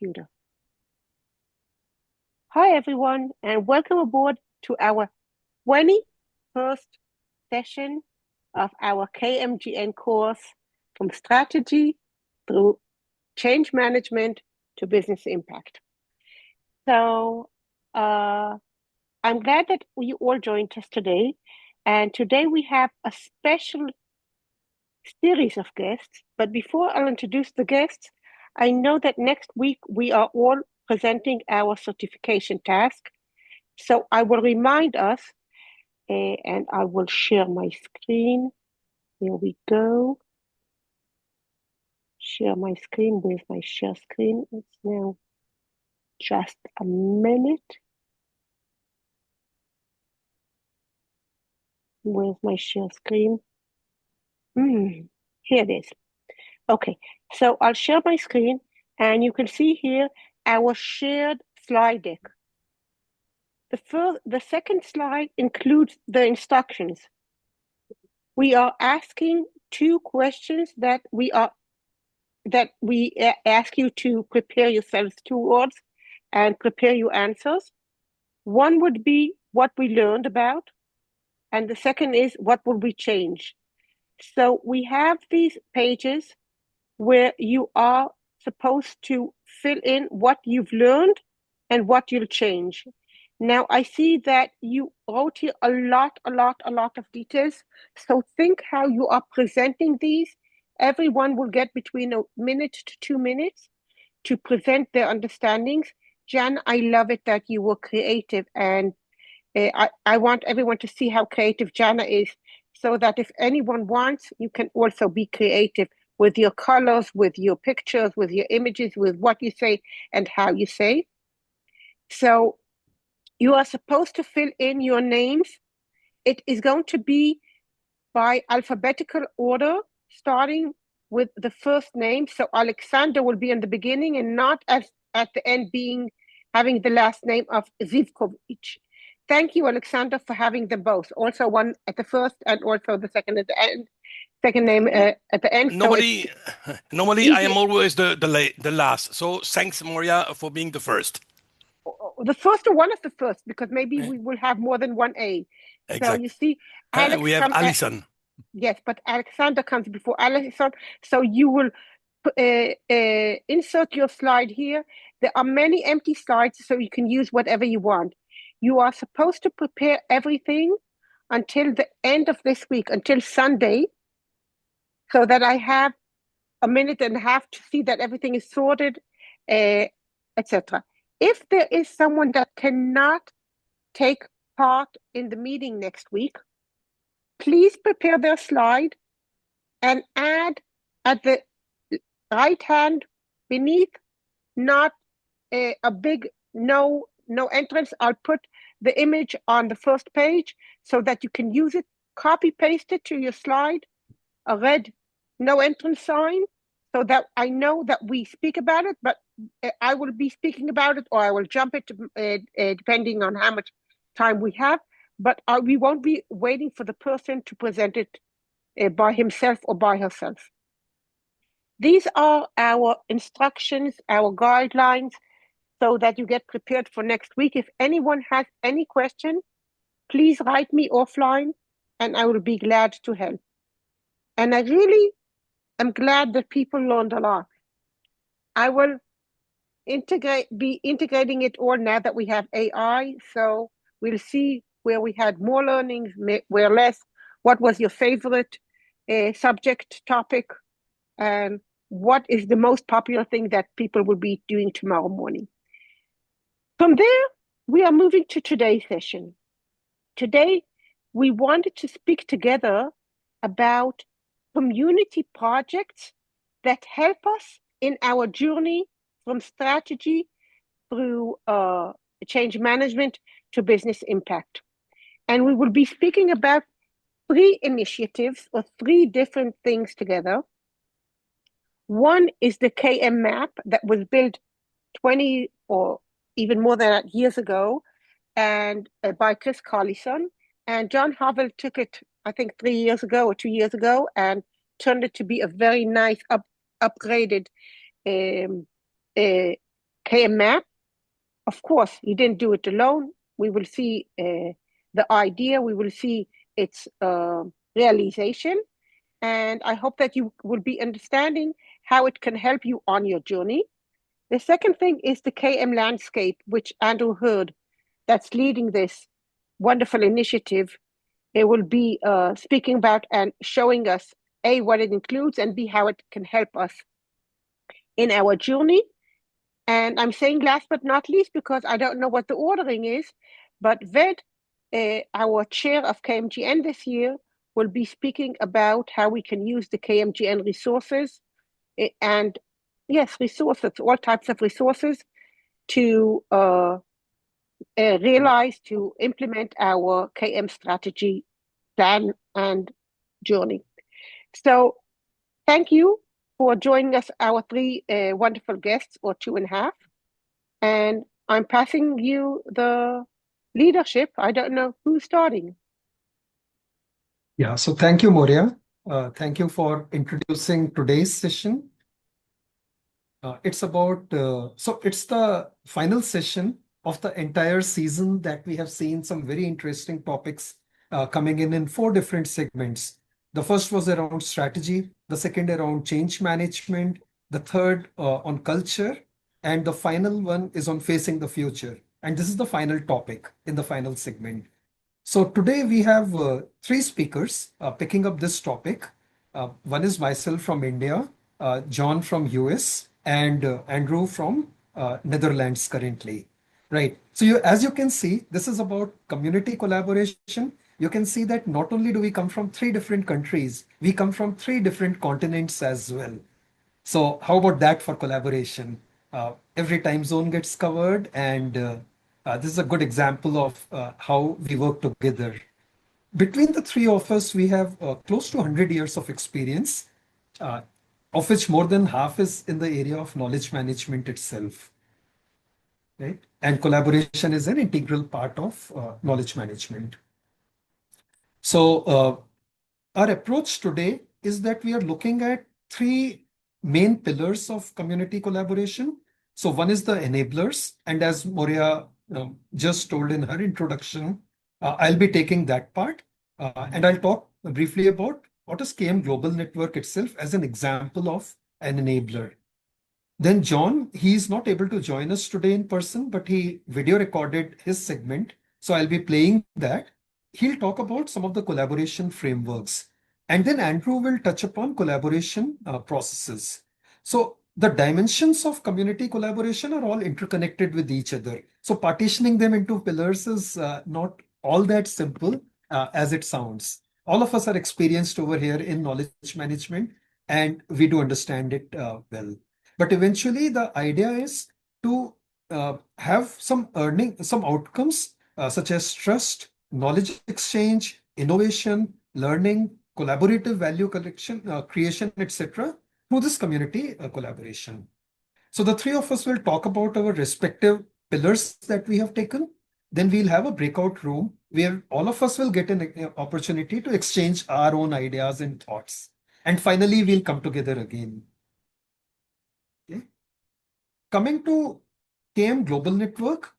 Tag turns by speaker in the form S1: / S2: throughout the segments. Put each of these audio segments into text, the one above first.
S1: computer. Hi, everyone, and welcome aboard to our 21st session of our KMGN course from strategy through change management to business impact. So I'm glad that you all joined us today. And today we have a special series of guests. But before I'll introduce the guests, I know that next week we are all presenting our certification task. So I will remind us, and I will share my screen. Here we go. Share my screen. Where's my share screen? It's now just a minute. Where's my share screen? Here it is. Okay, so I'll share my screen, and you can see here our shared slide deck. The second slide includes the instructions. We are asking two questions that we ask you to prepare yourselves towards and prepare your answers. One would be what we learned about, and the second is what will we change. So we have these pages where you are supposed to fill in what you've learned and what you'll change. Now, I see that you wrote here a lot of details. So think how you are presenting these. Everyone will get between a minute to 2 minutes to present their understandings. Jan, I love it that you were creative, and I want everyone to see how creative Jana is, so that if anyone wants, you can also be creative with your colors, with your pictures, with your images, with what you say and how you say. So you are supposed to fill in your names. It is going to be by alphabetical order, starting with the first name. So Alexander will be in the beginning and not at the end having the last name of Zivkovic. Thank you, Alexander, for having them both. Also one at the first and also the second at the end. Second name at the end.
S2: Normally, I am always the last. So thanks, Moria, for being the first.
S1: The first or one of the first, because maybe we will have more than one A.
S2: Exactly.
S1: So you see, Alex
S2: we have Alison.
S1: Yes, but Alexander comes before Alison. So you will insert your slide here. There are many empty slides, so you can use whatever you want. You are supposed to prepare everything until the end of this week, until Sunday, so that I have a minute and a half to see that everything is sorted, etc. If there is someone that cannot take part in the meeting next week, please prepare their slide and add at the right hand beneath, not a big no entrance. I'll put the image on the first page so that you can use it, copy paste it to your slide, a red no entrance sign, so that I know that we speak about it, but I will be speaking about it, or I will jump it depending on how much time we have, but we won't be waiting for the person to present it by himself or by herself. These are our instructions, our guidelines, so that you get prepared for next week. If anyone has any question, please write me offline and I will be glad to help. And I really am glad that people learned a lot. I will be integrating it all now that we have AI. So we'll see where we had more learnings, where less. What was your favorite subject topic? And what is the most popular thing that people will be doing tomorrow morning? From there, we are moving to today's session. Today, we wanted to speak together about community projects that help us in our journey from strategy through change management to business impact. And we will be speaking about 3 initiatives or 3 different things together. One is the KM map that was built 20 or even more than that years ago, and by Chris Collison. And John Havel took it, I think, 3 years ago or 2 years ago, and turned it to be a very nice upgraded KM map. Of course, he didn't do it alone. We will see the idea, we will see its realization, and I hope that you will be understanding how it can help you on your journey. The second thing is the KM landscape, which Andrew Hurd, that's leading this wonderful initiative, it will be speaking about and showing us A, what it includes, and B, how it can help us in our journey. And I'm saying last but not least, because I don't know what the ordering is, but Ved, our chair of KMGN this year, will be speaking about how we can use the KMGN resources and yes, resources, all types of resources to realize, to implement our KM strategy plan and journey. So thank you for joining us, our three wonderful guests, or two and a half. And I'm passing you the leadership. I don't know who's starting.
S3: Yeah, so thank you, Moria. Thank you for introducing today's session. It's the final session of the entire season that we have seen some very interesting topics coming in 4 different segments. The first was around strategy, the second around change management, the third on culture, and the final one is on facing the future. And this is the final topic in the final segment. So today we have 3 speakers picking up this topic. One is myself from India, John from US, and Andrew from Netherlands currently. Right. So as you can see, this is about community collaboration. You can see that not only do we come from 3 different countries, we come from 3 different continents as well. So how about that for collaboration? Every time zone gets covered, and this is a good example of how we work together. Between the 3 of us, we have close to 100 years of experience, of which more than half is in the area of knowledge management itself. Right? And collaboration is an integral part of knowledge management. So our approach today is that we are looking at 3 main pillars of community collaboration. So one is the enablers, and as Moria just told in her introduction, I'll be taking that part, and I'll talk briefly about what is KM Global Network itself as an example of an enabler. Then John, he's not able to join us today in person, but he video recorded his segment. So I'll be playing that. He'll talk about some of the collaboration frameworks. And then Andrew will touch upon collaboration processes. So the dimensions of community collaboration are all interconnected with each other. So partitioning them into pillars is not all that simple as it sounds. All of us are experienced over here in knowledge management, and we do understand it well. But eventually, the idea is to have some outcomes such as trust, knowledge exchange, innovation, learning, collaborative value collection, creation, etc., through this community collaboration. So the 3 of us will talk about our respective pillars that we have taken. Then we'll have a breakout room where all of us will get an opportunity to exchange our own ideas and thoughts. And finally, we'll come together again. Coming to KM Global Network,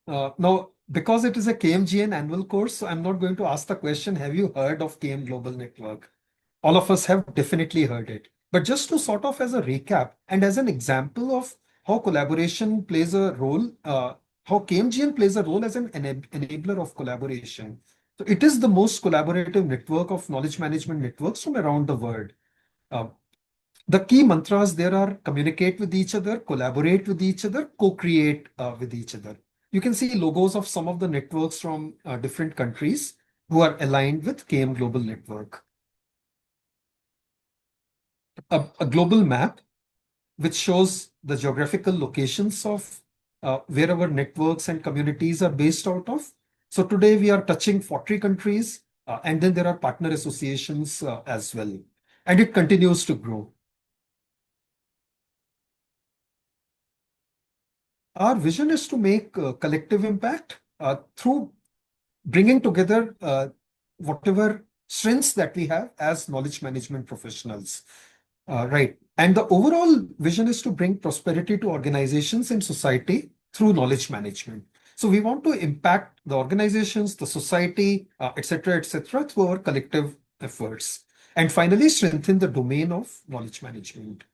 S3: now because it is a KMGN annual course, so I'm not going to ask the question, have you heard of KM Global Network? All of us have definitely heard it. But just to sort of as a recap and as an example of how collaboration plays a role, how KMGN plays a role as an enabler of collaboration. So it is the most collaborative network of knowledge management networks from around the world. The key mantras there are communicate with each other, collaborate with each other, co-create with each other. You can see logos of some of the networks from different countries who are aligned with KM Global Network. A global map which shows the geographical locations of where our networks and communities are based out of. So today we are touching 40 countries, and then there are partner associations as well. And it continues to grow. Our vision is to make collective impact through bringing together whatever strengths that we have as knowledge management professionals. Right. And the overall vision is to bring prosperity to organizations and society through knowledge management. So we want to impact the organizations, the society, et cetera, through our collective efforts. And finally, strengthen the domain of knowledge management.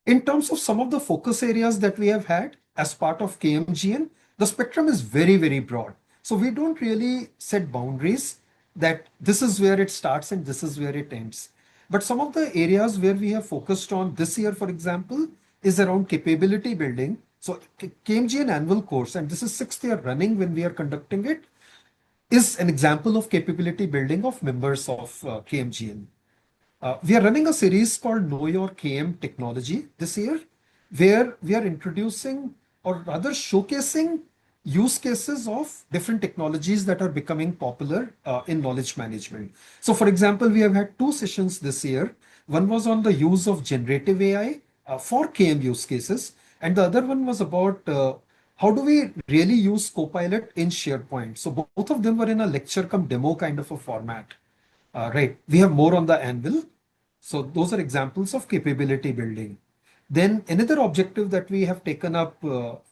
S3: In terms of some of the focus areas that we have had as part of KMGN, the spectrum is very, very broad. So we don't really set boundaries that this is where it starts and this is where it ends. But some of the areas where we have focused on this year, for example, is around capability building. So KMGN annual course, and this is 6th year running when we are conducting it, is an example of capability building of members of KMGN. We are running a series called Know Your KM Technology this year, where we are introducing or rather showcasing use cases of different technologies that are becoming popular in knowledge management. So, for example, we have had 2 sessions this year. One was on the use of generative AI for KM use cases, and the other one was about how do we really use Copilot in SharePoint. So, both of them were in a lecture come demo kind of a format. Right. We have more on the anvil. So those are examples of capability building. Then another objective that we have taken up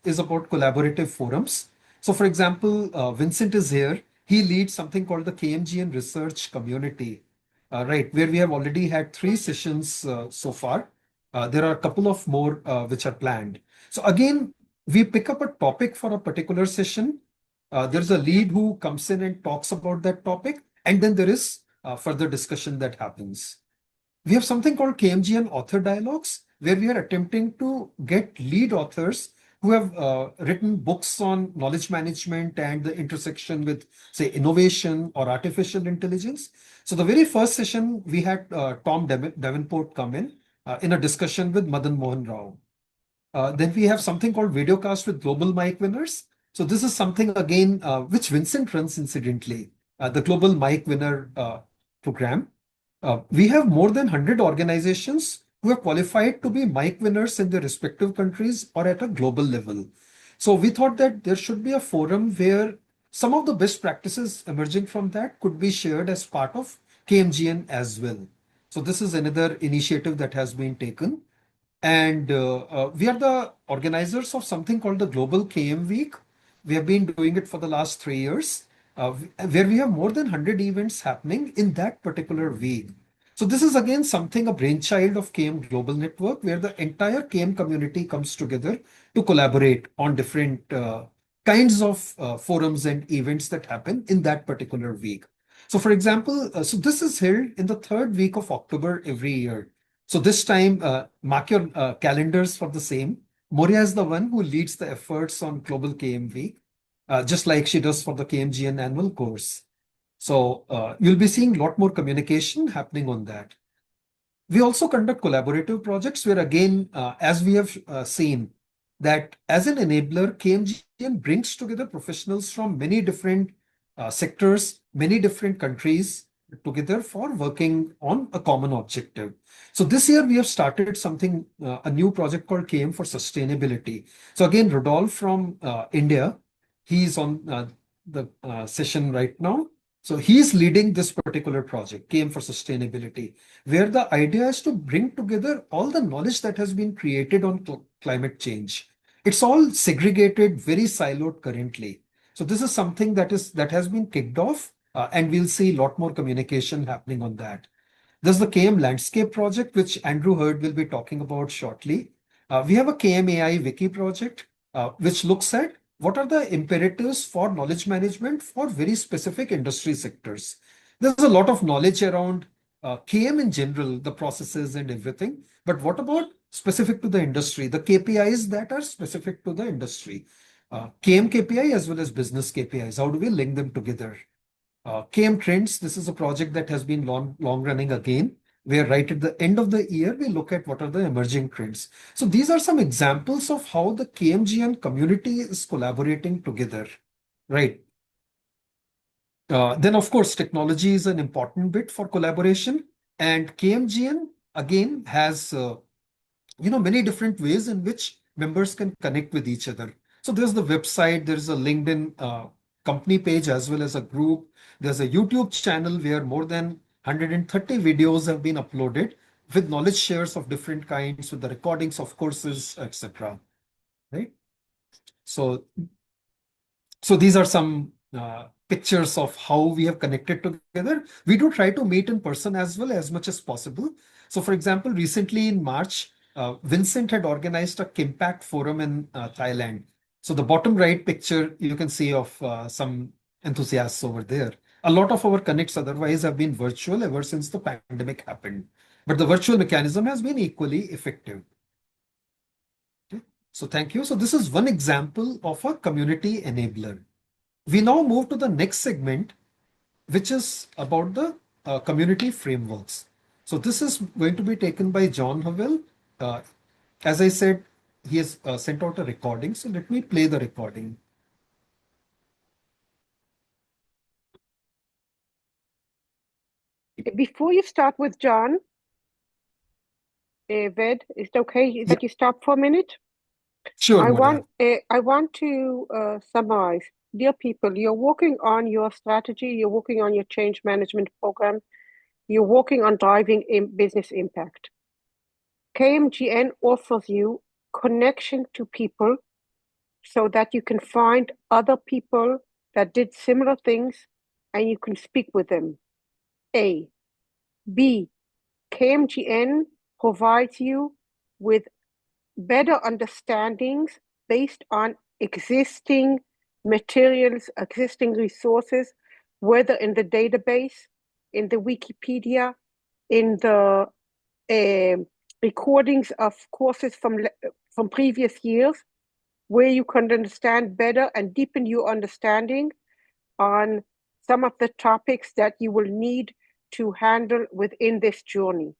S3: is about collaborative forums. So for example, Vincent is here. He leads something called the KMGN Research Community, right, where we have already had 3 sessions so far. There are a couple of more which are planned. So again, we pick up a topic for a particular session. There's a lead who comes in and talks about that topic, and then there is further discussion that happens. We have something called KMGN Author Dialogues, where we are attempting to get lead authors who have written books on knowledge management and the intersection with, say, innovation or artificial intelligence. So the very first session, we had Tom Davenport come in a discussion with Madan Mohan Rao. Then we have something called Videocast with Global Mic Winners. So this is something, again, which Vincent runs incidentally, the Global Mic Winner program. We have more than 100 organizations who are qualified to be mic winners in their respective countries or at a global level. So we thought that there should be a forum where some of the best practices emerging from that could be shared as part of KMGN as well. So this is another initiative that has been taken. And we are the organizers of something called the Global KM Week. We have been doing it for the last 3 years, where we have more than 100 events happening in that particular week. So this is again something, a brainchild of KM Global Network, where the entire KM community comes together to collaborate on different kinds of forums and events that happen in that particular week. So for example, so this is held in the 3rd week of October every year. So this time, mark your calendars for the same. Moria is the one who leads the efforts on Global KM Week, just like she does for the KMGN annual course. So you'll be seeing a lot more communication happening on that. We also conduct collaborative projects where, again, as we have seen, that as an enabler, KMGN brings together professionals from many different sectors, many different countries together for working on a common objective. So this year we have started something, a new project called KM for Sustainability. So again, Rodolphe from India, he's on the session right now. So he's leading this particular project, KM for Sustainability, where the idea is to bring together all the knowledge that has been created on climate change. It's all segregated, very siloed currently. So this is something that has been kicked off, and we'll see a lot more communication happening on that. There's the KM Landscape project, which Andrew Hurd will be talking about shortly. We have a KM AI Wiki project, which looks at what are the imperatives for knowledge management for very specific industry sectors. There's a lot of knowledge around KM in general, the processes and everything. But what about specific to the industry, the KPIs that are specific to the industry? KM KPI as well as business KPIs. How do we link them together? KM Trends, this is a project that has been long running again, where right at the end of the year, we look at what are the emerging trends. So these are some examples of how the KMGN community is collaborating together, right? Then, of course, technology is an important bit for collaboration. And KMGN, again, has many different ways in which members can connect with each other. So there's the website, there's a LinkedIn company page as well as a group. There's a YouTube channel where more than 130 videos have been uploaded with knowledge shares of different kinds, with the recordings of courses, etc. Right? So these are some pictures of how we have connected together. We do try to meet in person as well as much as possible. So for example, recently in March, Vincent had organized a Kimpact forum in Thailand. So the bottom right picture, you can see of some enthusiasts over there. A lot of our connects otherwise have been virtual ever since the pandemic happened. But the virtual mechanism has been equally effective. Okay. So thank you. So this is one example of a community enabler. We now move to the next segment, which is about the community frameworks. So this is going to be taken by John Howell. As I said, he has sent out a recording. So let me play the recording.
S1: Before you start with John, Ved, is it okay that you stop for a minute?
S3: Sure,
S1: I
S3: Moria.
S1: want to summarize. Dear people, you're working on your strategy, you're working on your change management program, you're working on driving business impact. KMGN offers you connection to people so that you can find other people that did similar things and you can speak with them. A. B. KMGN provides you with better understandings based on existing materials, existing resources, whether in the database, in the Wikipedia, in the recordings of courses from previous years, where you can understand better and deepen your understanding on some of the topics that you will need to handle within this journey.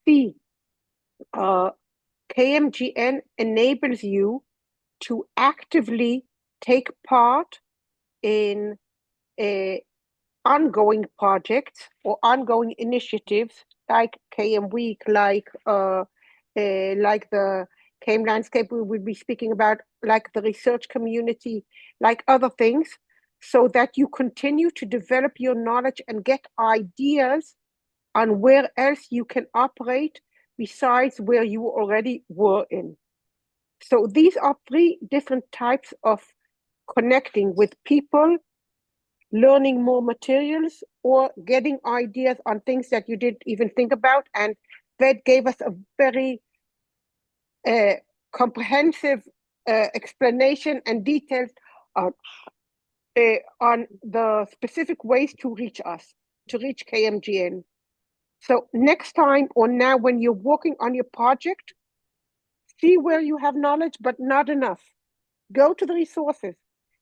S1: C. KMGN enables you to actively take part in ongoing projects or ongoing initiatives like KM Week, like the KM Landscape we will be speaking about, like the research community, like other things, so that you continue to develop your knowledge and get ideas on where else you can operate besides where you already were in. So these are three different types of connecting with people, learning more materials, or getting ideas on things that you didn't even think about. And Ved gave us a very comprehensive explanation and details on the specific ways to reach us, to reach KMGN. So next time or now when you're working on your project, see where you have knowledge, but not enough. Go to the resources.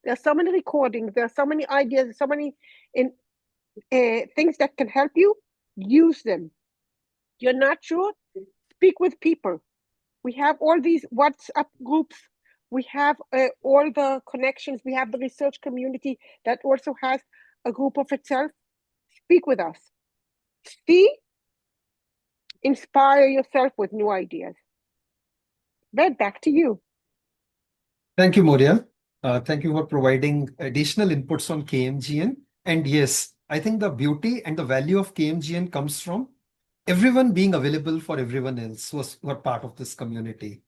S1: There are so many recordings, there are so many ideas, so many things that can help you. Use them. You're not sure? Speak with people. We have all these WhatsApp groups. We have all the connections. We have the research community that also has a group of itself. Speak with us. See, inspire yourself with new ideas. Then back to you.
S3: Thank you, Moria. Thank you for providing additional inputs on KMGN. And yes, I think the beauty and the value of KMGN comes from everyone being available for everyone else who are part of this community.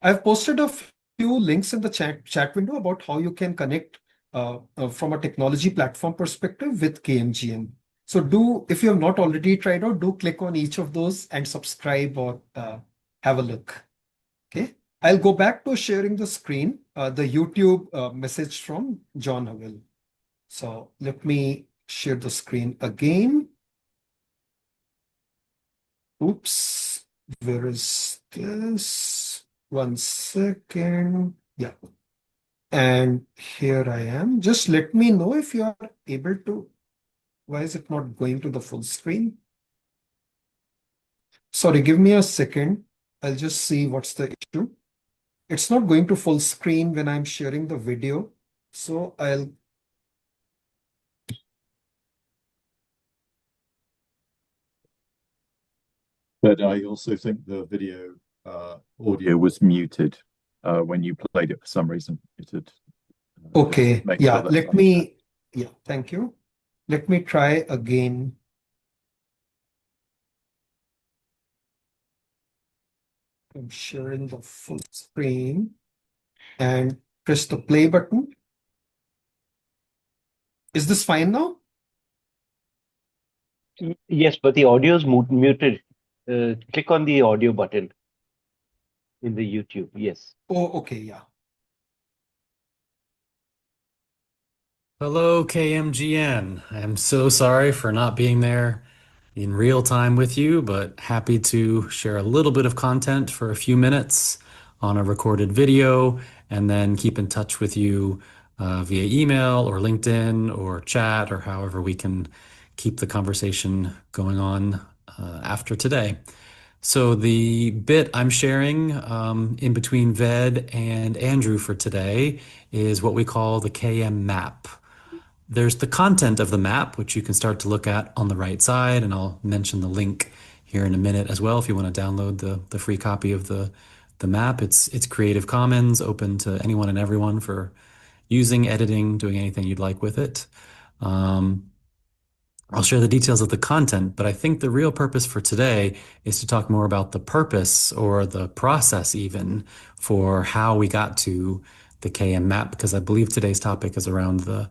S3: I've posted a few links in the chat window about how you can connect from a technology platform perspective with KMGN. So if you have not already tried out, do click on each of those and subscribe or have a look. Okay. I'll go back to sharing the screen, the YouTube message from John Howell. So let me share the screen again. Oops, where is this? 1 second. Yeah. And here I am. Just let me know if you are able to. Why is it not going to the full screen? Sorry, give me a second. I'll just see what's the issue. It's not going to full screen when I'm sharing the video. So
S4: But I also think the video audio was muted when you played it for some reason. It had,
S3: okay.
S4: make
S3: Yeah,
S4: sure that's
S3: yeah, thank you. Let me try again. I'm sharing the full screen and press the play button. Is this fine now?
S5: Yes, but the audio is muted. Click on the audio button in the YouTube. Yes.
S3: Oh, okay, yeah.
S6: Hello, KMGN. I'm so sorry for not being there in real time with you, but happy to share a little bit of content for a few minutes on a recorded video and then keep in touch with you via email or LinkedIn or chat or however we can keep the conversation going on after today. So the bit I'm sharing in between Ved and Andrew for today is what we call the KM map. There's the content of the map, which you can start to look at on the right side, and I'll mention the link here in a minute as well if you want to download the free copy of the map. It's Creative Commons, open to anyone and everyone for using, editing, doing anything you'd like with it. I'll share the details of the content, but I think the real purpose for today is to talk more about the purpose or the process even for how we got to the KM map, because I believe today's topic is around the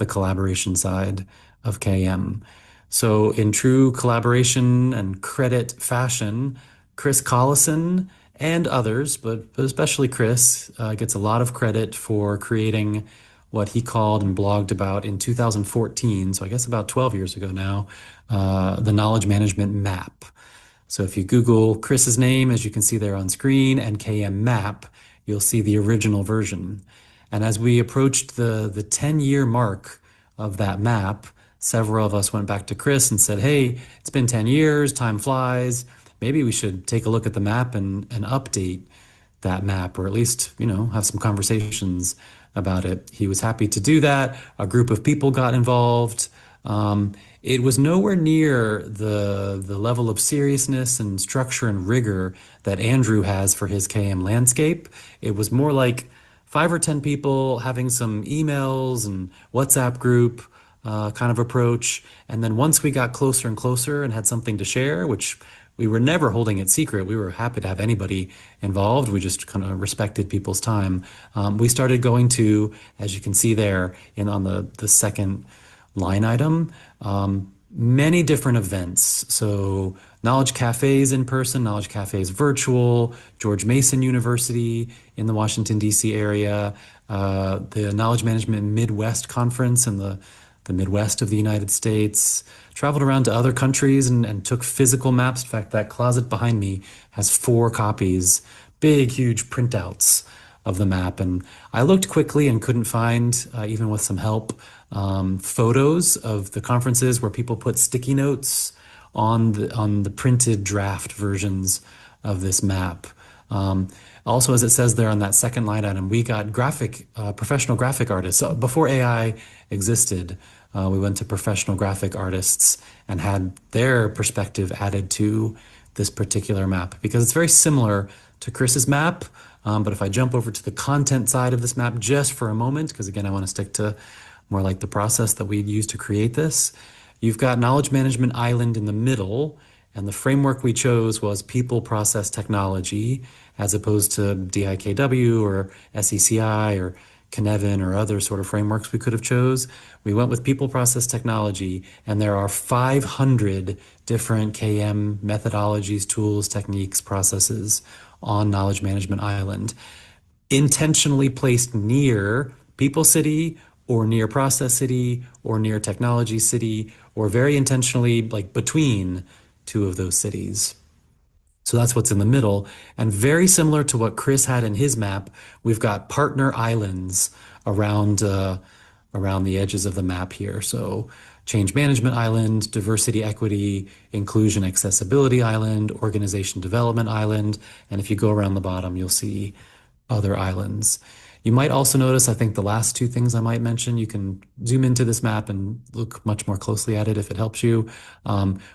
S6: collaboration side of KM. So in true collaboration and credit fashion, Chris Collison and others, but especially Chris, gets a lot of credit for creating what he called and blogged about in 2014, so I guess about 12 years ago now, the knowledge management map. So if you Google Chris's name, as you can see there on screen, and KM map, you'll see the original version. And as we approached the 10-year mark of that map, several of us went back to Chris and said, hey, it's been 10 years, time flies. Maybe we should take a look at the map and update that map, or at least, have some conversations about it. He was happy to do that. A group of people got involved. It was nowhere near the level of seriousness and structure and rigor that Andrew has for his KM landscape. It was more like 5 or 10 people having some emails and WhatsApp group kind of approach. And then once we got closer and closer and had something to share, which we were never holding it secret, we were happy to have anybody involved. We just kind of respected people's time. We started going to, as you can see there on the second line item, many different events. So knowledge cafes in person, knowledge cafes virtual, George Mason University in the Washington, D.C. area, the Knowledge Management Midwest Conference in the Midwest of the United States, traveled around to other countries and took physical maps. In fact, that closet behind me has 4 copies, big, huge printouts of the map. And I looked quickly and couldn't find, even with some help, photos of the conferences where people put sticky notes on the printed draft versions of this map. Also, as it says there on that second line item, we got professional graphic artists. So before AI existed, we went to professional graphic artists and had their perspective added to this particular map, because it's very similar to Chris's map. But if I jump over to the content side of this map just for a moment, because again, I want to stick to more like the process that we used to create this, you've got Knowledge Management Island in the middle, and the framework we chose was People Process Technology, as opposed to DIKW or SECI or Cynefin or other sort of frameworks we could have chose. We went with People Process Technology, and there are 500 different KM methodologies, tools, techniques, processes on Knowledge Management Island, intentionally placed near People City or near Process City or near Technology City, or very intentionally like between 2 of those cities. So that's what's in the middle. And very similar to what Chris had in his map, we've got partner islands around the edges of the map here. So Change Management Island, Diversity, Equity, Inclusion, Accessibility Island, Organization Development Island. And if you go around the bottom, you'll see other islands. You might also notice, I think the last 2 things I might mention, you can zoom into this map and look much more closely at it if it helps you.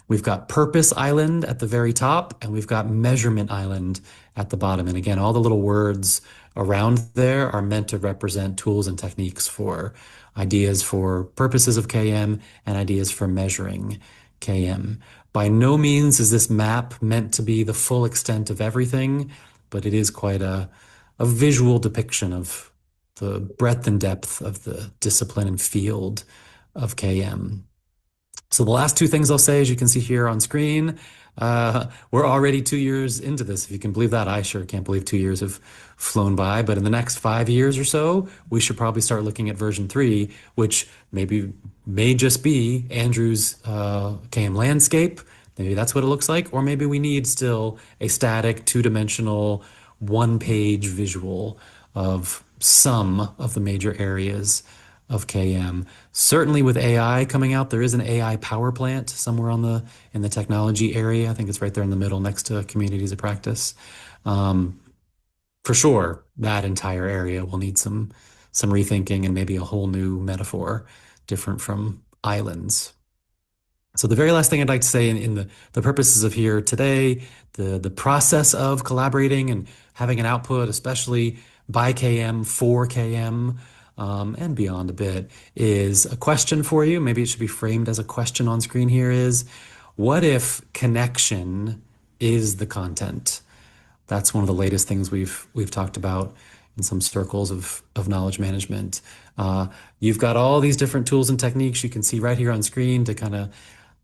S6: We've got Purpose Island at the very top, and we've got Measurement Island at the bottom. And again, all the little words around there are meant to represent tools and techniques for ideas for purposes of KM and ideas for measuring KM. By no means is this map meant to be the full extent of everything. but it is quite a visual depiction of the breadth and depth of the discipline and field of KM. So the last two things I'll say, as you can see here on screen, we're already 2 years into this. If you can believe that, I sure can't believe 2 years have flown by. But in the next 5 years or so, we should probably start looking at version 3, which may just be Andrew's KM landscape. Maybe that's what it looks like. Or maybe we need still a static, two-dimensional, one-page visual of some of the major areas of KM. Certainly with AI coming out, there is an AI power plant somewhere in the technology area. I think it's right there in the middle next to communities of practice. For sure, that entire area will need some rethinking and maybe a whole new metaphor, different from islands. So the very last thing I'd like to say in the purposes of here today, the process of collaborating and having an output, especially by KM, for KM, and beyond a bit, is a question for you. Maybe it should be framed as a question on screen here is, what if connection is the content? That's one of the latest things we've talked about in some circles of knowledge management. You've got all these different tools and techniques you can see right here on screen to kind of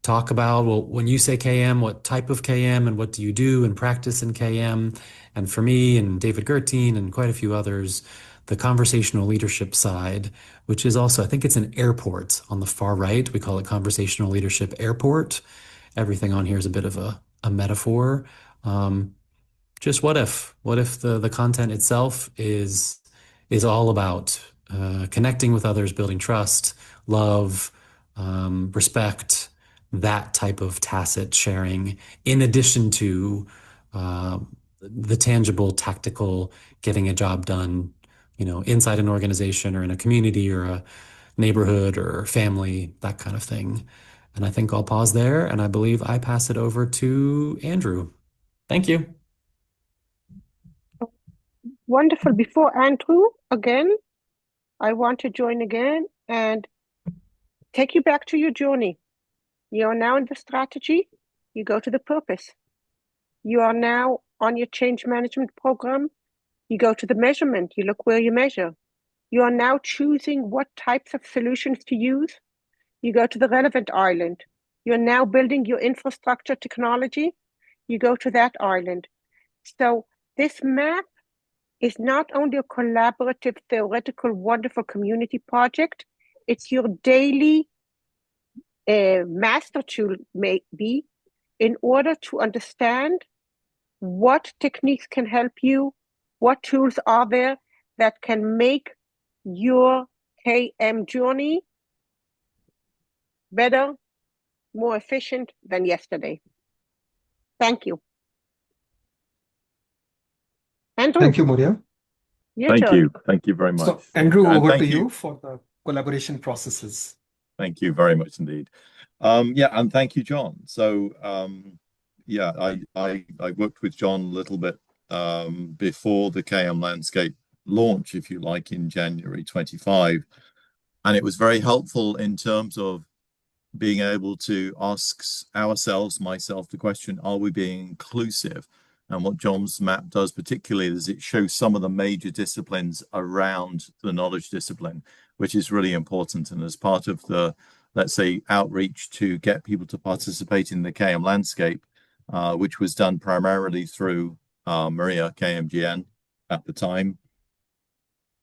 S6: talk about, well, when you say KM, what type of KM and what do you do and practice in KM? And for me and David Gertine and quite a few others, the conversational leadership side, which is also, I think it's an airport on the far right. We call it conversational leadership airport. Everything on here is a bit of a metaphor. Just what if the content itself is all about connecting with others, building trust, love, respect, that type of tacit sharing, in addition to the tangible, tactical, getting a job done, inside an organization or in a community or a neighborhood or family, that kind of thing. And I think I'll pause there, and I believe I pass it over to Andrew. Thank you.
S1: Wonderful. Before Andrew, again, I want to join again and take you back to your journey. You are now in the strategy. You go to the purpose. You are now on your change management program. You go to the measurement. You look where you measure. You are now choosing what types of solutions to use. You go to the relevant island. You're now building your infrastructure technology. You go to that island. So this map is not only a collaborative, theoretical, wonderful community project, it's your daily master tool, maybe, in order to understand what techniques can help you, what tools are there that can make your KM journey better, more efficient than yesterday. Thank you. Andrew.
S3: Thank you, Moria.
S4: Thank you. Thank you very much.
S3: So, Andrew,
S4: And
S3: over
S4: thank
S3: to
S4: you.
S3: you for the collaboration processes.
S4: Thank you very much indeed. And thank you, John. So, I worked with John a little bit before the KM Landscape launch, if you like, in January 25. And it was very helpful in terms of being able to ask ourselves, myself, the question, are we being inclusive? And what John's map does particularly is it shows some of the major disciplines around the knowledge discipline, which is really important. And as part of the, let's say, outreach to get people to participate in the KM Landscape, which was done primarily through Maria KMGN at the time,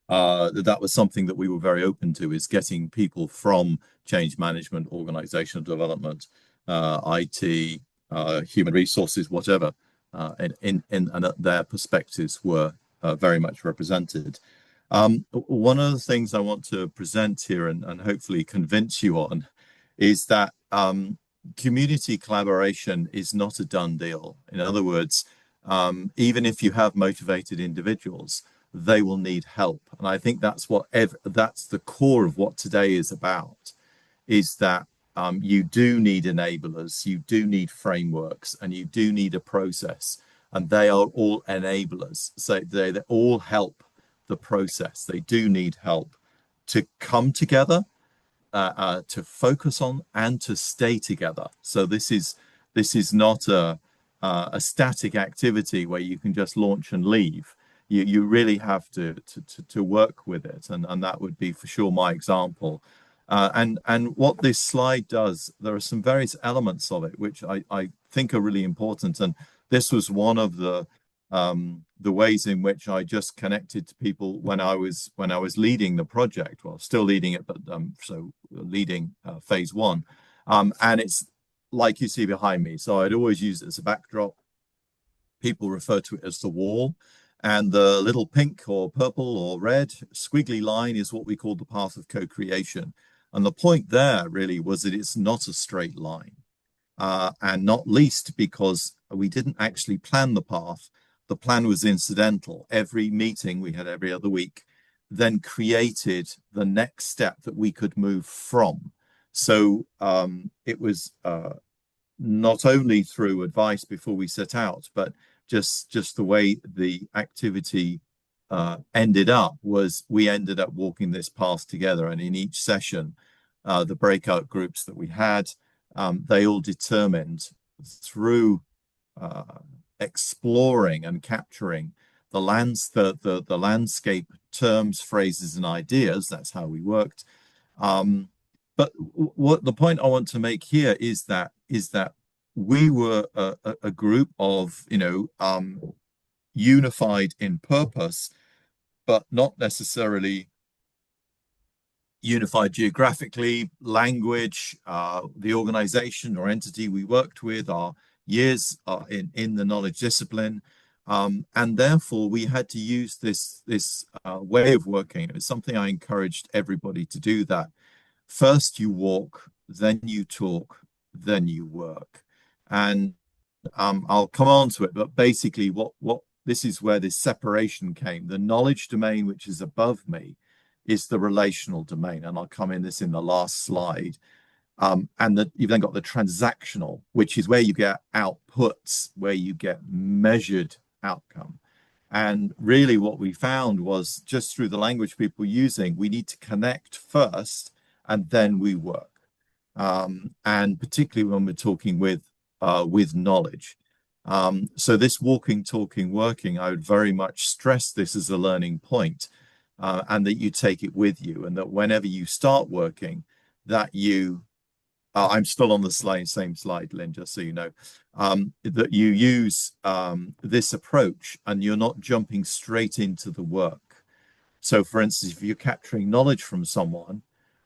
S4: that was something that we were very open to, is getting people from change management, organizational development, IT, human resources, whatever, and their perspectives were very much represented. One of the things I want to present here and hopefully convince you on is that community collaboration is not a done deal. In other words, even if you have motivated individuals, they will need help. And I think that's that's the core of what today is about, is that you do need enablers, you do need frameworks, and you do need a process. And they are all enablers. So they all help the process. They do need help to come together, to focus on, and to stay together. So this is not a a static activity where you can just launch and leave. You really have to work with it, and that would be for sure my example. And what this slide does, there are some various elements of it which I think are really important, and this was one of the ways in which I just connected to people when I was leading the project. Well, still leading it, but leading phase one, and it's like you see behind me. So I'd always use it as a backdrop. People refer to it as the wall. And the little pink or purple or red squiggly line is what we call the path of co-creation. And the point there really was that it's not a straight line. And not least because we didn't actually plan the path. The plan was incidental. Every meeting we had every other week then created the next step that we could move from. So it was not only through advice before we set out, but just the way the activity ended up was we ended up walking this path together. And in each session, the breakout groups that we had, they all determined through exploring and capturing the landscape terms, phrases, and ideas. That's how we worked. But what the point I want to make here is that we were a group of, unified in purpose, but not necessarily unified geographically, language, the organization or entity we worked with, our years in the knowledge discipline. And therefore, we had to use this way of working. It was something I encouraged everybody to do that. First you walk, then you talk, then you work. And I'll come on to it, but basically what this is where this separation came. The knowledge domain, which is above me, is the relational domain. And I'll come in this in the last slide. And you've then got the transactional, which is where you get outputs, where you get measured outcome. And really what we found was just through the language people using, we need to connect first and then we work. And particularly when we're talking with knowledge. So this walking, talking, working, I would very much stress this as a learning point, and that you take it with you, and that whenever you start working, that you, I'm still on the same slide, Lynn, just so you know, that you use this approach and you're not jumping straight into the work. So for instance, if you're capturing knowledge from someone,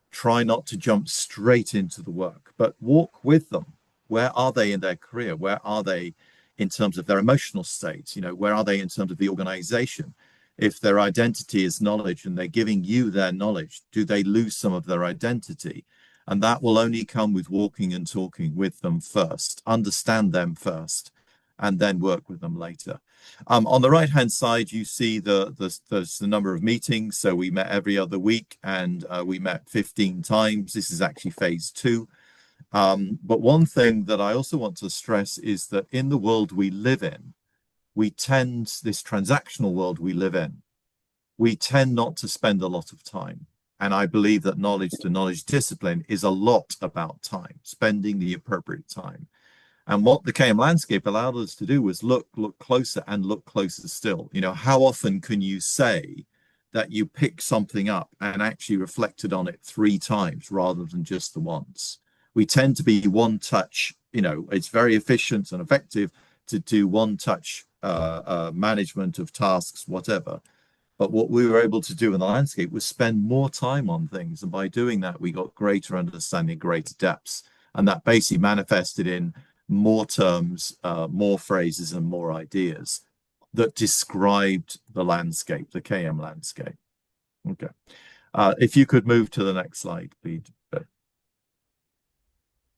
S4: try not to jump straight into the work, but walk with them. Where are they in their career? Where are they in terms of their emotional state? Where are they in terms of the organization? If their identity is knowledge and they're giving you their knowledge, do they lose some of their identity? And that will only come with walking and talking with them first, understand them first, and then work with them later. On the right-hand side, you see there's the number of meetings. So we met every other week, and we met 15 times. This is actually phase 2. But one thing that I also want to stress is that in the world we live in, this transactional world we live in, we tend not to spend a lot of time. And I believe that the knowledge discipline is a lot about time, spending the appropriate time. And what the KM landscape allowed us to do was look closer and look closer still. How often can you say that you picked something up and actually reflected on it 3 times rather than just the once? We tend to be one touch, it's very efficient and effective to do one touch management of tasks, whatever. But what we were able to do in the landscape was spend more time on things. And by doing that, we got greater understanding, greater depths. And that basically manifested in more terms, more phrases, and more ideas that described the landscape, the KM landscape. Okay. If you could move to the next slide, please.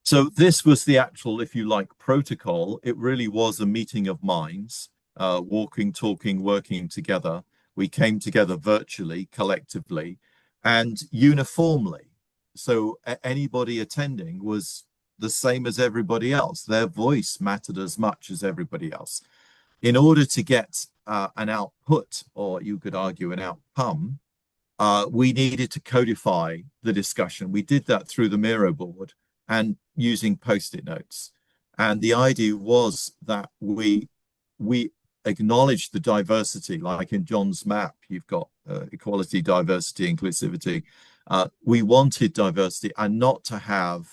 S4: So this was the actual, if you like, protocol. It really was a meeting of minds, walking, talking, working together. We came together virtually, collectively, and uniformly. So anybody attending was the same as everybody else. Their voice mattered as much as everybody else. In order to get an output, or you could argue an outcome, we needed to codify the discussion. We did that through the Miro board and using Post-it notes. And the idea was that we acknowledge the diversity, like in John's map, you've got equality, diversity, inclusivity. We wanted diversity and not to have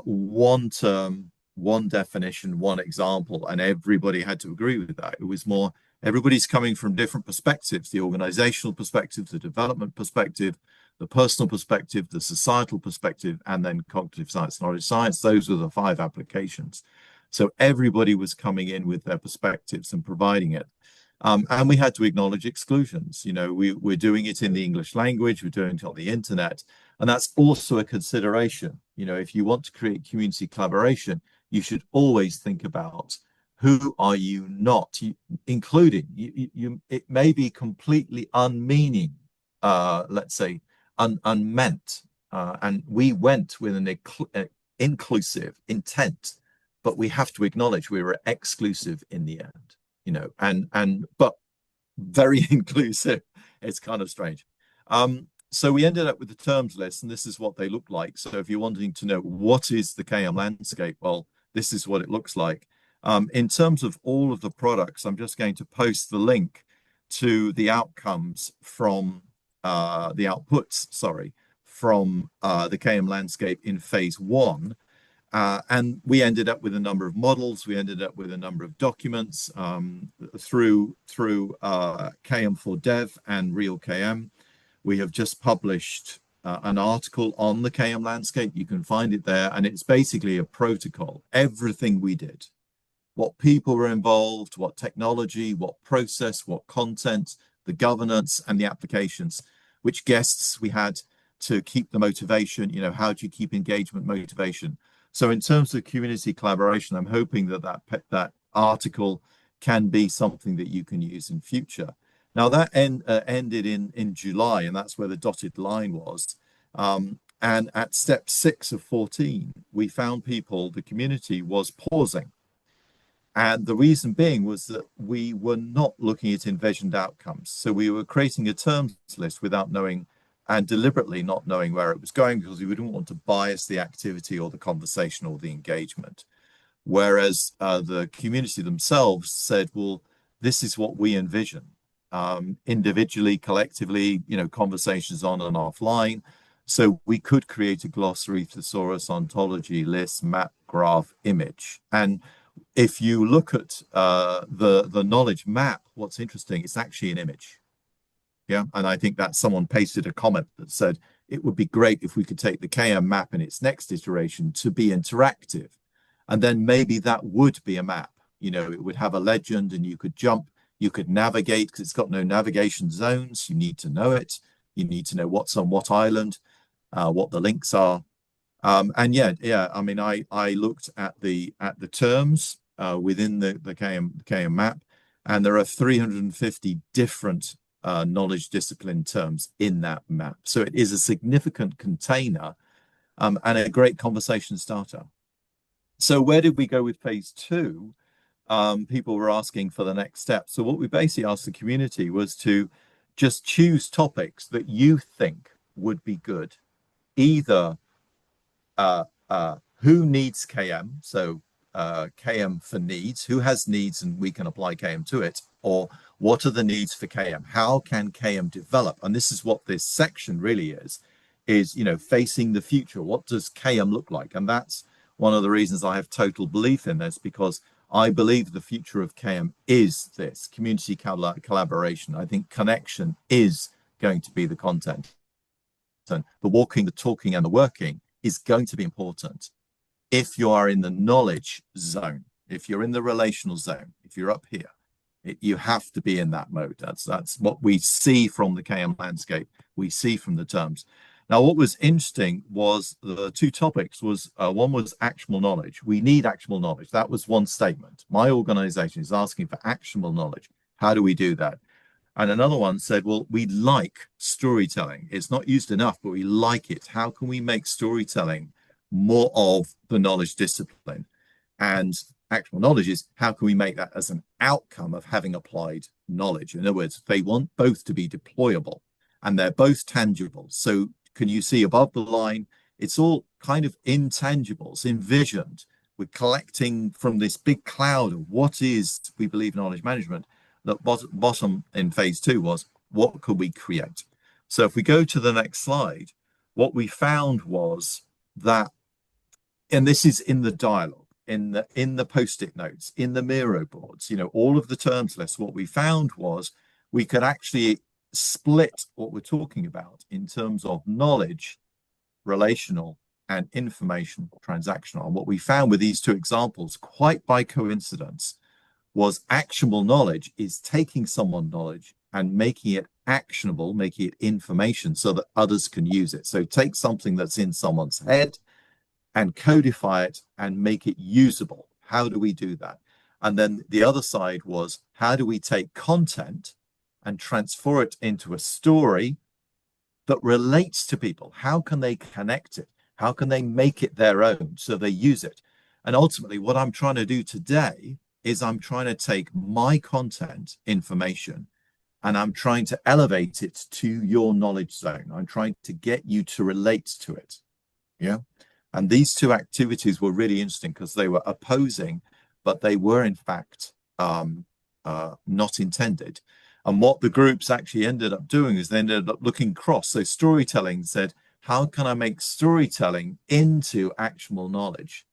S4: one term, one definition, one example, and everybody had to agree with that. It was more, everybody's coming from different perspectives, the organizational perspective, the development perspective, the personal perspective, the societal perspective, and then cognitive science, knowledge science. Those were the 5 applications. So everybody was coming in with their perspectives and providing it. And we had to acknowledge exclusions. You know, we're doing it in the English language, we're doing it on the internet, and that's also a consideration. You know, if you want to create community collaboration, you should always think about who are you not including. It may be completely unmeaning, let's say, unmeant. And we went with an inclusive intent, but we have to acknowledge we were exclusive in the end, you know, but very inclusive. It's kind of strange. So we ended up with the terms list, and this is what they look like. So if you're wanting to know what is the KM landscape, well, this is what it looks like. In terms of all of the products, I'm just going to post the link to the outcomes from the outputs, sorry, from the KM landscape in phase 1. And we ended up with a number of models. We ended up with a number of documents through KM for Dev and Real KM. We have just published an article on the KM landscape. You can find it there, and it's basically a protocol. Everything we did, what people were involved, what technology, what process, what content, the governance, and the applications, which guests we had to keep the motivation. You know, how do you keep engagement, motivation? So in terms of community collaboration, I'm hoping that article can be something that you can use in future. Now that ended in July, and that's where the dotted line was. And at step 6 of 14, we found the community was pausing. And the reason being was that we were not looking at envisioned outcomes. So we were creating a terms list without knowing, and deliberately not knowing where it was going, because we didn't want to bias the activity or the conversation or the engagement. Whereas the community themselves said, well, this is what we envision. Individually, collectively, you know, conversations on and offline. So we could create a glossary, thesaurus, ontology, list, map, graph, image. And if you look at the knowledge map, what's interesting, it's actually an image. Yeah, and I think that someone pasted a comment that said it would be great if we could take the KM map in its next iteration to be interactive. And then maybe that would be a map. You know, it would have a legend and you could jump, you could navigate, because it's got no navigation zones. You need to know it. You need to know what's on what island, what the links are. And yeah, I mean, I looked at the terms within the KM map, and there are 350 different knowledge discipline terms in that map. So it is a significant container and a great conversation starter. So where did we go with phase 2? People were asking for the next step. So what we basically asked the community was to just choose topics that you think would be good. Either who needs KM, so KM for needs, who has needs and we can apply KM to it, or what are the needs for KM? How can KM develop? And this is what this section really is, you know, facing the future. What does KM look like? And that's one of the reasons I have total belief in this, because I believe the future of KM is this community collaboration. I think connection is going to be the content. So the walking, the talking, and the working is going to be important. If you are in the knowledge zone, if you're in the relational zone, if you're up here, you have to be in that mode. That's what we see from the KM landscape. We see from the terms. Now, what was interesting was the 2 topics was, one was actionable knowledge. We need actionable knowledge. That was one statement. My organization is asking for actionable knowledge. How do we do that? And another one said, well, we like storytelling. It's not used enough, but we like it. How can we make storytelling more of the knowledge discipline? And actual knowledge is, how can we make that as an outcome of having applied knowledge? In other words, they want both to be deployable and they're both tangible. So can you see above the line, it's all kind of intangibles, envisioned, We're collecting from this big cloud of what is, we believe, knowledge management. The bottom in phase 2 was, what could we create? So if we go to the next slide, what we found was that, and this is in the dialogue, in the post-it notes, in the Miro boards, you know, all of the terms lists, what we found was we could actually split what we're talking about in terms of knowledge, relational, and information transactional. And what we found with these 2 examples, quite by coincidence, was actionable knowledge is taking someone's knowledge and making it actionable, making it information so that others can use it. So take something that's in someone's head and codify it and make it usable. How do we do that? And then the other side was, how do we take content and transfer it into a story that relates to people? How can they connect it? How can they make it their own so they use it? And ultimately, what I'm trying to do today is I'm trying to take my content information and I'm trying to elevate it to your knowledge zone. I'm trying to get you to relate to it. Yeah. And these 2 activities were really interesting because they were opposing, but they were in fact not intended. And what the groups actually ended up doing is they ended up looking cross. So storytelling said, how can I make storytelling into actionable knowledge?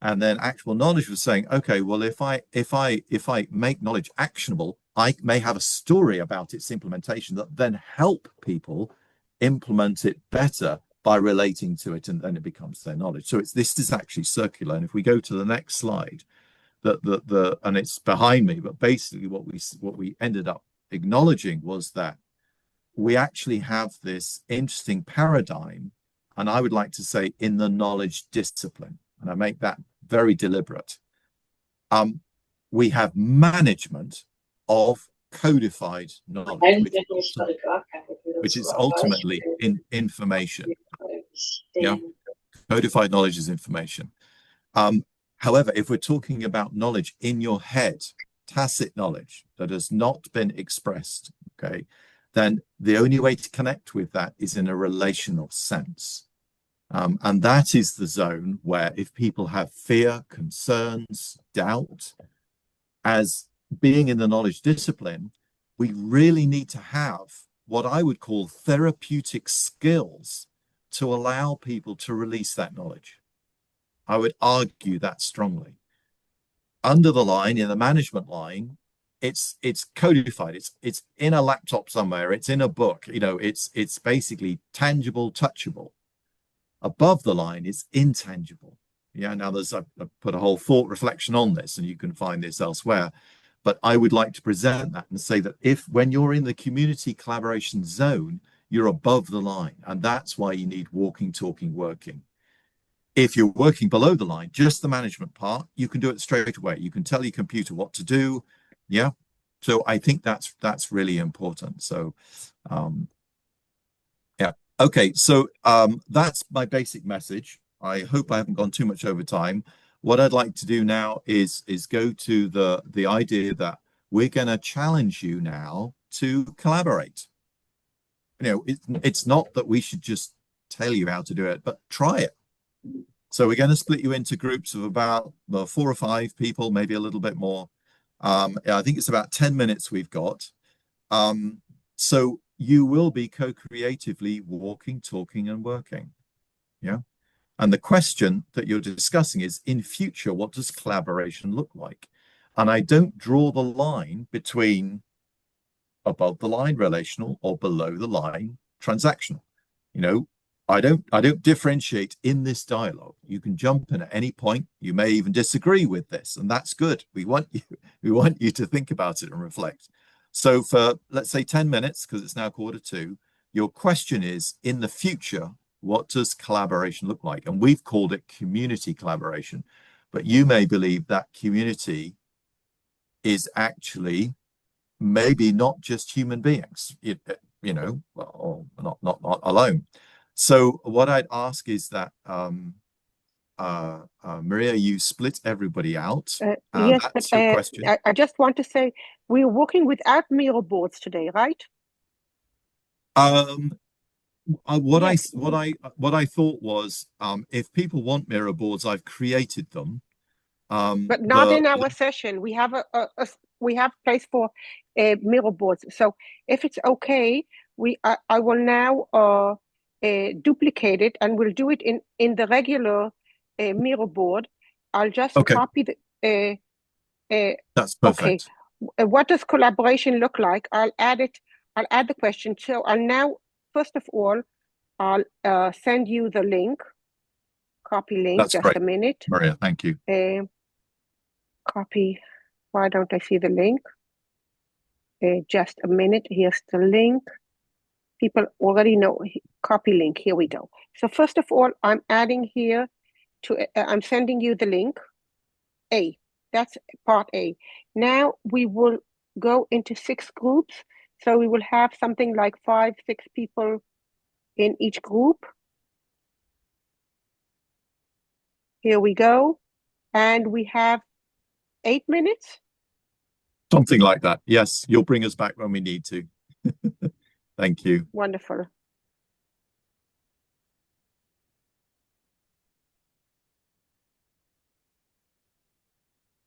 S4: And then actual knowledge was saying, okay, well, if I make knowledge actionable, I may have a story about its implementation that then help people implement it better by relating to it, and then it becomes their knowledge. So this is actually circular. And if we go to the next slide, and it's behind me, but basically what we ended up acknowledging was that we actually have this interesting paradigm, and I would like to say in the knowledge discipline, and I make that very deliberate. We have management of codified knowledge, which is ultimately information. Yeah, codified knowledge is information. However, if we're talking about knowledge in your head, tacit knowledge that has not been expressed, okay, then the only way to connect with that is in a relational sense. And that is the zone where if people have fear, concerns, doubt, as being in the knowledge discipline, we really need to have what I would call therapeutic skills to allow people to release that knowledge. I would argue that strongly. Under the line, in the management line, it's codified. It's in a laptop somewhere. It's in a book. You know, it's basically tangible, touchable. Above the line is intangible. Yeah. Now I've put a whole thought reflection on this, and you can find this elsewhere. But I would like to present that and say that when you're in the community collaboration zone, you're above the line, and that's why you need walking, talking, working. If you're working below the line, just the management part, you can do it straight away. You can tell your computer what to do. Yeah. So I think that's really important. So, yeah. Okay. So that's my basic message. I hope I haven't gone too much over time. What I'd like to do now is go to the idea that we're going to challenge you now to collaborate. You know, it's not that we should just tell you how to do it, but try it. So we're going to split you into groups of about 4 or 5 people, maybe a little bit more. I think it's about 10 minutes we've got. So you will be co-creatively walking, talking, and working. Yeah. And the question that you're discussing is, in future, what does collaboration look like? And I don't draw the line between above the line relational or below the line transactional. You know, I don't differentiate in this dialogue. You can jump in at any point. You may even disagree with this, and that's good. We want you to think about it and reflect. So for, let's say, 10 minutes, because it's now 1:45, your question is, in the future, what does collaboration look like? And we've called it community collaboration, but you may believe that community is actually maybe not just human beings, you know, or not alone. So what I'd ask is that, Maria, you split everybody out.
S1: Yes,
S4: that's
S1: but
S4: your question.
S1: I just want to say we're working without Miro boards today, right? Yes.
S4: What I thought was, if people want mirror boards, I've created them.
S1: But not
S4: The
S1: in our session. We have we have place for mirror boards. So if it's okay, I will now duplicate it and we'll do it in the regular mirror board. I'll just
S4: Okay.
S1: copy the.
S4: That's
S1: Okay.
S4: perfect.
S1: What does collaboration look like? I'll add it. I'll add the question. So I'll now, first of all, I'll send you the link. Copy link.
S4: That's
S1: Just
S4: great,
S1: a minute.
S4: Maria. Thank you.
S1: Copy. Why don't I see the link? Just a minute. Here's the link. People already know. Copy link. Here we go. So first of all, I'm adding here to. I'm sending you the link. A. That's part A. Now we will go into 6 groups. So we will have something like 5, 6 people in each group. Here we go. And we have 8 minutes.
S4: Something like that. Yes, you'll bring us back when we need to. Thank you.
S1: Wonderful.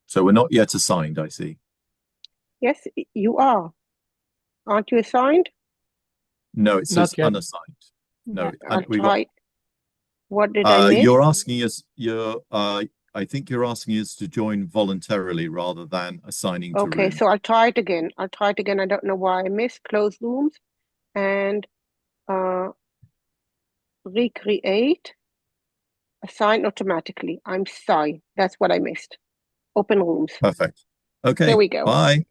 S4: So we're not yet assigned, I see.
S1: Yes, you are. Aren't you assigned?
S4: No, it says
S7: Not yet.
S4: unassigned. No,
S1: I'll
S4: we got.
S1: try. What did I miss?
S4: You're asking us. I think you're asking us to join voluntarily rather than assigning to
S1: Okay,
S4: room.
S1: so I'll try it again. I don't know why I missed close rooms and recreate, assign automatically. I'm sorry. That's what I missed. Open rooms.
S4: Perfect. Okay.
S1: There we go.
S4: Bye.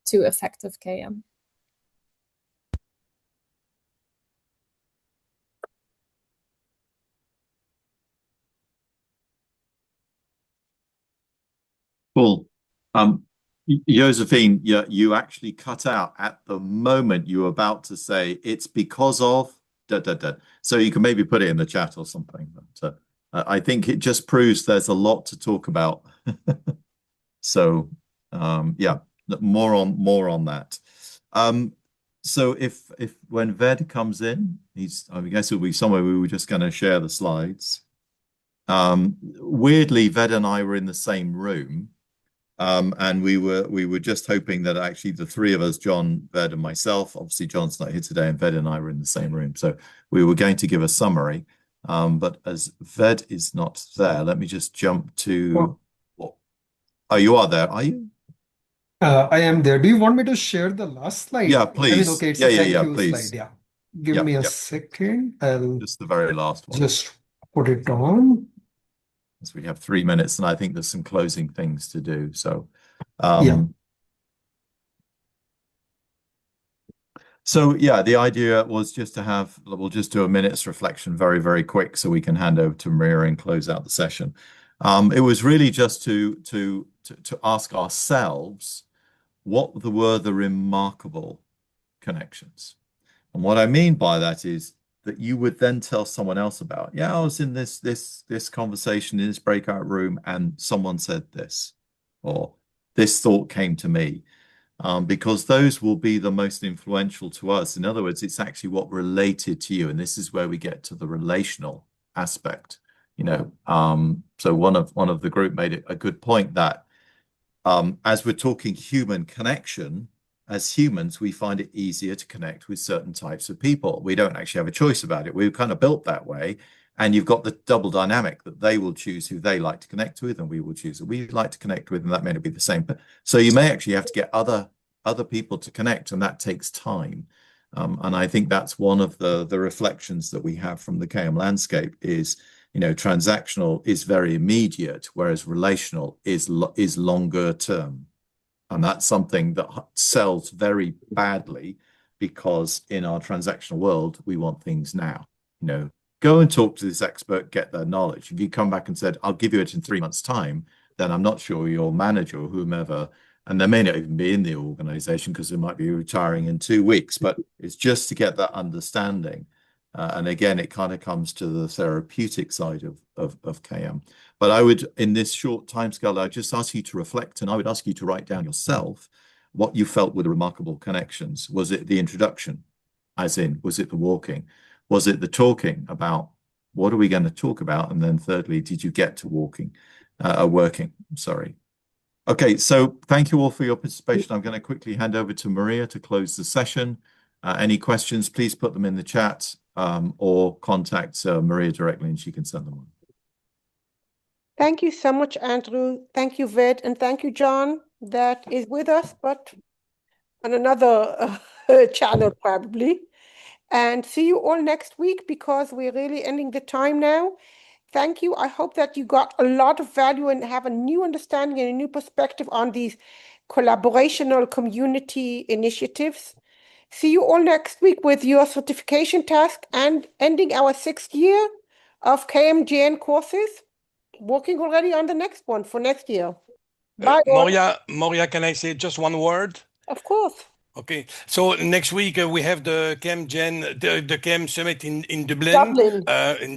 S7: to effective KM.
S4: Cool. Josephine, you actually cut out at the moment you were about to say it's because of da, da, da. So you can maybe put it in the chat or something. But I think it just proves there's a lot to talk about. So yeah, more on that. So if when Ved comes in, I guess it'll be somewhere we were just going to share the slides. Weirdly, Ved and I were in the same room. And we were just hoping that actually the three of us, John, Ved, and myself, obviously John's not here today, and Ved and I were in the same room. So we were going to give a summary. But as Ved is not there, let me just jump to. Oh, you are there, are you?
S3: I am there. Do you want me to share the last slide?
S4: Yeah,
S3: I mean,
S4: please.
S3: okay, it's
S4: Yeah,
S3: a
S4: yeah,
S3: thank
S4: yeah,
S3: you
S4: please.
S3: slide. Yeah. Give me a second. I'll
S4: Just the very last one.
S3: just put it on.
S4: So we have 3 minutes, and I think there's some closing things to do. So,
S3: Yeah.
S4: So yeah, the idea was just to we'll just do a minute's reflection, very, very quick, so we can hand over to Maria and close out the session. It was really just to ask ourselves what were the remarkable connections. And what I mean by that is that you would then tell someone else about, yeah, I was in this conversation in this breakout room and someone said this, or this thought came to me. Because those will be the most influential to us. In other words, it's actually what related to you. And this is where we get to the relational aspect. So one of the group made a good point that as we're talking human connection, as humans, we find it easier to connect with certain types of people. We don't actually have a choice about it. We're kind of built that way. And you've got the double dynamic that they will choose who they like to connect with, and we will choose who we like to connect with, and that may not be the same. So you may actually have to get other people to connect, and that takes time. And I think that's one of the reflections that we have from the KM landscape is, transactional is very immediate, whereas relational is longer term. And that's something that sells very badly, because in our transactional world, we want things now. Go and talk to this expert, get their knowledge. If you come back and said, I'll give you it in 3 months' time, then I'm not sure your manager or whomever, and they may not even be in the organization because they might be retiring in 2 weeks, but it's just to get that understanding. And again, it kind of comes to the therapeutic side of KM. But I would, in this short timescale, I'd just ask you to reflect, and I would ask you to write down yourself what you felt were the remarkable connections. Was it the introduction? As in, was it the walking? Was it the talking about what are we going to talk about? And then thirdly, did you get to working? Sorry. Okay, so thank you all for your participation. I'm going to quickly hand over to Maria to close the session. Any questions, please put them in the chat or contact Maria directly and she can send them on.
S1: Thank you so much, Andrew. Thank you, Ved, and thank you, John, that is with us, but on another channel probably. And see you all next week, because we're really ending the time now. Thank you. I hope that you got a lot of value and have a new understanding and a new perspective on these collaborational community initiatives. See you all next week with your certification task and ending our 6th year of KMGN courses. Working already on the next one for next year. Bye.
S2: Moria, can I say just one word?
S1: Of course.
S2: Okay, so next week we have the KM the KM Summit in Dublin.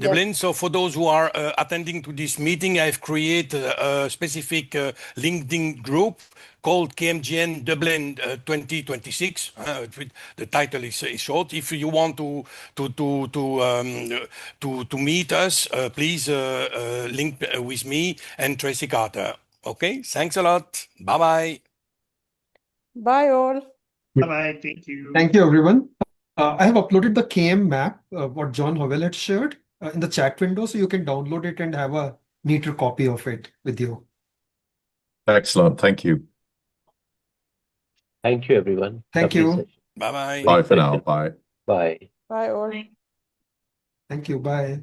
S2: Dublin. So for those who are attending to this meeting, I've created a specific LinkedIn group called KMGN Dublin 2026. The title is short. If you want to meet us, please link with me and Tracy Carter. Okay, thanks a lot. Bye bye.
S1: Bye all.
S8: Bye-bye. Thank you.
S3: Thank you, everyone. I have uploaded the KM map, what John Howell had shared, in the chat window, so you can download it and have a neater copy of it with you.
S4: Excellent. Thank you.
S5: Thank you, everyone.
S3: Thank you.
S2: Bye-bye.
S4: Bye for now. Bye.
S5: Bye.
S1: Bye all.
S3: Thank you. Bye.